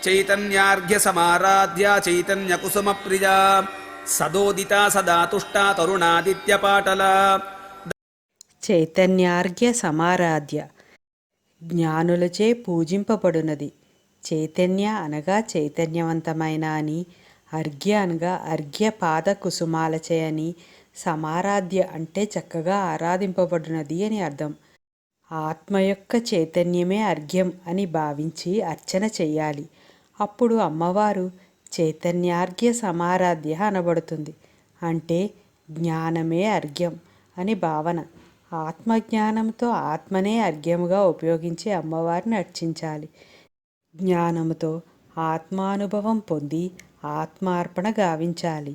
చైతన్యార్ఘ్య సమారాధ్య చైతన్య కుసుమ ప్రియ సదోదిత సదా తుష్ట తరుణాదిత్య పాటల. చైతన్యార్ఘ్య సమారాధ్య జ్ఞానులచే పూజింపబడునది. చైతన్య అనగా చైతన్యవంతమైన అని, అర్ఘ్య అనగా అర్ఘ్య పాద కుసుమాలచే అని, సమారాధ్య అంటే చక్కగా ఆరాధింపబడినది అని అర్థం. ఆత్మ యొక్క చైతన్యమే అర్ఘ్యం అని భావించి అర్చన చెయ్యాలి. అప్పుడు అమ్మవారు చైతన్యార్ఘ్య సమారాధ్య అనబడుతుంది. అంటే జ్ఞానమే అర్ఘ్యం అని భావన. ఆత్మజ్ఞానంతో ఆత్మనే అర్ఘ్యముగా ఉపయోగించి అమ్మవారిని అర్చించాలి. జ్ఞానముతో ఆత్మానుభవం పొంది ఆత్మార్పణ గావించాలి.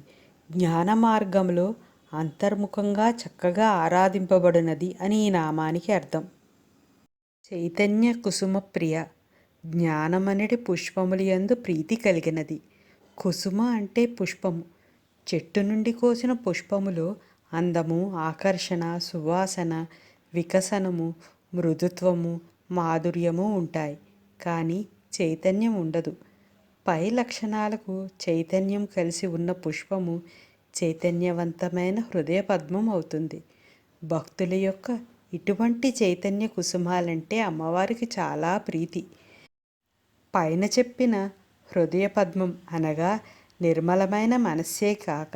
జ్ఞాన మార్గంలో అంతర్ముఖంగా చక్కగా ఆరాధింపబడినది అని ఈ నామానికి అర్థం. చైతన్య కుసుమ ప్రియ జ్ఞానమనడి పుష్పములందు ప్రీతి కలిగినది. కుసుమ అంటే పుష్పము. చెట్టు నుండి కోసిన పుష్పములో అందము, ఆకర్షణ, సువాసన, వికసనము, మృదుత్వము, మాధుర్యము ఉంటాయి. కానీ చైతన్యం ఉండదు. పై లక్షణాలకు చైతన్యం కలిసి ఉన్న పుష్పము చైతన్యవంతమైన హృదయ పద్మం అవుతుంది. భక్తుల యొక్క ఇటువంటి చైతన్య కుసుమాలంటే అమ్మవారికి చాలా ప్రీతి. పైన చెప్పిన హృదయ పద్మం అనగా నిర్మలమైన మనస్సే కాక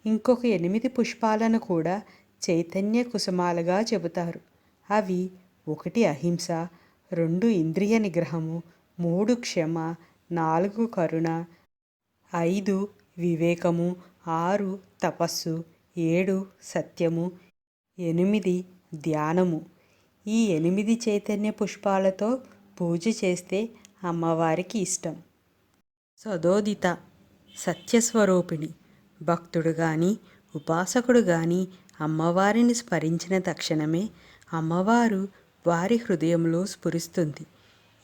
ఇంకొక 8 పుష్పాలను కూడా చైతన్య కుసుమాలుగా చెబుతారు. అవి 1 అహింస, 2 ఇంద్రియ నిగ్రహము, 3 క్షమ, 4 కరుణ, 5 వివేకము, 6 తపస్సు, 7 సత్యము, 8 ధ్యానము. ఈ 8 చైతన్య పుష్పాలతో పూజ చేస్తే అమ్మవారికి ఇష్టం. సదోదిత సత్యస్వరూపిణి. భక్తుడు కానీ ఉపాసకుడు కానీ అమ్మవారిని స్మరించిన తక్షణమే అమ్మవారు వారి హృదయంలో స్ఫురిస్తుంది.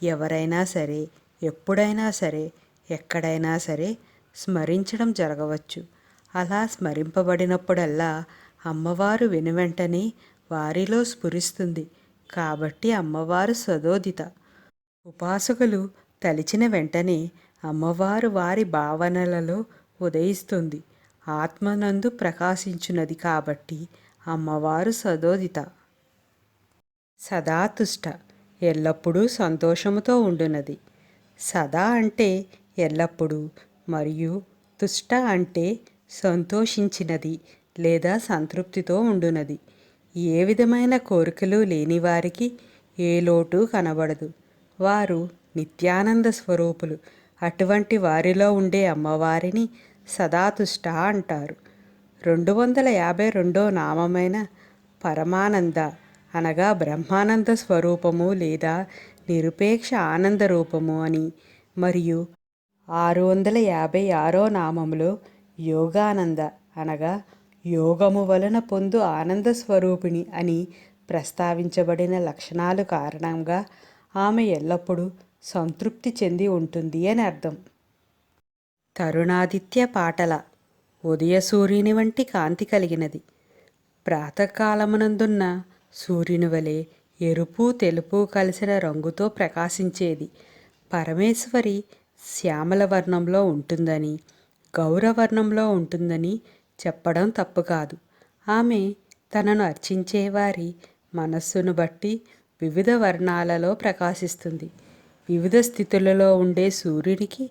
ఎవరైనా సరే, ఎప్పుడైనా సరే, ఎక్కడైనా సరే స్మరించడం జరగవచ్చు. అలా స్మరింపబడినప్పుడల్లా అమ్మవారు వెనువెంటనే వారిలో స్ఫురిస్తుంది. కాబట్టి అమ్మవారు సదోదిత. ఉపాసకులు తలిచిన వెంటనే అమ్మవారు వారి భావనలలో ఉదయిస్తుంది. ఆత్మనందు ప్రకాశించున్నది కాబట్టి అమ్మవారు సదోదిత. సదాతుష్ట ఎల్లప్పుడూ సంతోషముతో ఉండునది. సదా అంటే ఎల్లప్పుడూ, మరియు తుష్ట అంటే సంతోషించినది లేదా సంతృప్తితో ఉండునది. ఏ విధమైన కోరికలు లేని వారికి ఏ లోటు కనబడదు. వారు నిత్యానంద స్వరూపులు. అటువంటి వారిలో ఉండే అమ్మవారిని సదాతుష్ట అంటారు. 252వ నామమైన పరమానంద అనగా బ్రహ్మానంద స్వరూపము లేదా నిరుపేక్ష ఆనంద రూపము అని, మరియు 656వ నామములో యోగానంద అనగా యోగము వలన పొందు ఆనంద స్వరూపిణి అని ప్రస్తావించబడిన లక్షణాలు కారణంగా ఆమె ఎల్లప్పుడూ సంతృప్తి చెంది ఉంటుంది అని అర్థం. తరుణాదిత్య పాటల ఉదయ సూర్యుని వంటి కాంతి కలిగినది. ప్రాతకాలమునందున్న సూర్యుని వలె ఎరుపు తెలుపు కలిసిన రంగుతో ప్రకాశించేది. పరమేశ్వరి శ్యామల వర్ణంలో ఉంటుందని, గౌరవర్ణంలో ఉంటుందని చెప్పడం తప్పు కాదు. ఆమె తనను అర్చించేవారి మనస్సును బట్టి వివిధ వర్ణాలలో ప్రకాశిస్తుంది. వివిధ స్థితులలో ఉండే సూర్యునికి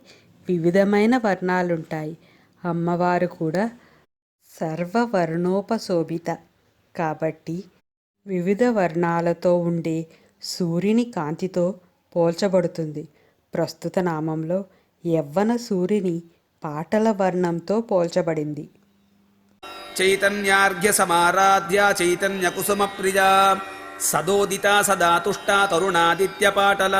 వివిధమైన వర్ణాలుంటాయి. అమ్మవారు కూడా సర్వవర్ణోపశోభిత కాబట్టి వివిధ వర్ణాలతో ఉండే సూర్యుని కాంతితో పోల్చబడుతుంది. ప్రస్తుత నామంలో యవ్వన సూర్యుని పాటల వర్ణంతో పోల్చబడింది. చైతన్యార్ఘ్య సమారాధ్య చైతన్య కుసుమ ప్రియ సదోదిత సదా తుష్ట తరుణాదిత్య పాటల.